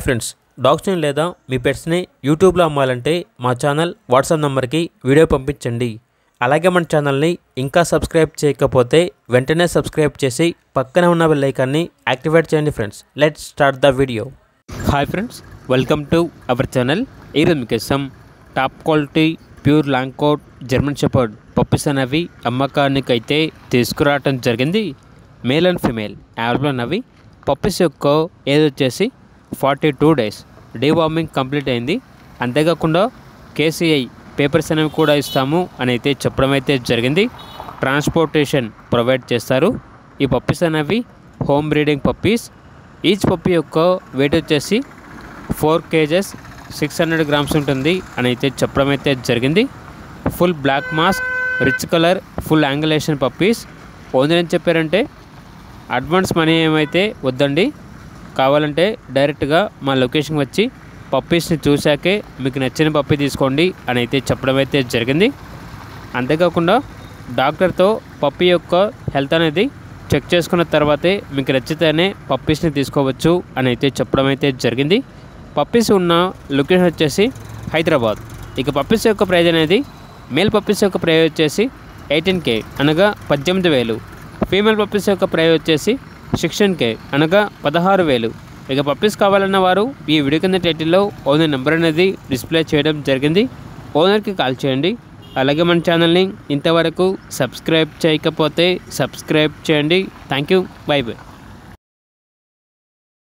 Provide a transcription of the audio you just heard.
Friends, డాగ్స్ని లేదా మీ పెట్స్ని యూట్యూబ్లో అమ్మాలంటే మా ఛానల్ వాట్సాప్ నెంబర్కి వీడియో పంపించండి. అలాగే మన ఛానల్ని ఇంకా సబ్స్క్రైబ్ చేయకపోతే వెంటనే సబ్స్క్రైబ్ చేసి పక్కన ఉన్న బెల్ ఐకాన్ని యాక్టివేట్ చేయండి. Friends, let's start the video. Hi friends, welcome to our channel. ఈరోజు మీకోసం top quality pure long coat German shepherd puppies అనేవి అమ్మకానికి అయితే తీసుకురావటం జరిగింది. మేల్ అండ్ ఫీమేల్ అవైలబుల్ ఉన్నవి. పప్పీస్ యొక్క ఏజ్ వచ్చేసి 42 days. డీవార్మింగ్ కంప్లీట్ అయింది. అంతేకాకుండా కేసీఐ పేపర్స్ అనేవి కూడా ఇస్తాము అని అయితే చెప్పడం అయితే జరిగింది. ట్రాన్స్పోర్టేషన్ ప్రొవైడ్ చేస్తారు. ఈ పప్పీస్ అనేవి home breeding puppies. Each puppy యొక్క వెయిట్ వచ్చేసి 4 kgs 600 grams ఉంటుంది అని అయితే చెప్పడం అయితే జరిగింది. Full black mask, rich colour, full angulation puppies. Owner ఏం చెప్పారంటే అడ్వాన్స్ మనీ ఏమైతే వద్దండి, కావాలంటే డైరెక్ట్గా మా లొకేషన్కి వచ్చి పప్పీస్ని చూశాకే మీకు నచ్చిన పప్పీ తీసుకోండి అని అయితే చెప్పడం అయితే జరిగింది. అంతేకాకుండా డాక్టర్తో పప్పీ యొక్క హెల్త్ అనేది చెక్ చేసుకున్న తర్వాతే మీకు నచ్చితేనే పప్పీస్ని తీసుకోవచ్చు అని అయితే చెప్పడం అయితే జరిగింది. పప్పీస్ ఉన్న లొకేషన్ వచ్చేసి హైదరాబాద్. ఇక పప్పీస్ యొక్క ప్రైజ్ అనేది మేల్ పప్పీస్ యొక్క ప్రైజ్ వచ్చేసి 18K అనగా 18,000. ఫీమేల్ పప్పీస్ యొక్క ప్రైజ్ వచ్చేసి 16K అనగా 16,000. ఇక పప్పీస్ కావాలన్న వారు ఈ వీడియో కింద టైటిల్లో ఓనర్ నెంబర్ అనేది డిస్ప్లే చేయడం జరిగింది. ఓనర్కి కాల్ చేయండి. అలాగే మన ఛానల్ని ఇంతవరకు సబ్స్క్రైబ్ చేయకపోతే సబ్స్క్రైబ్ చేయండి. Thank you. By by.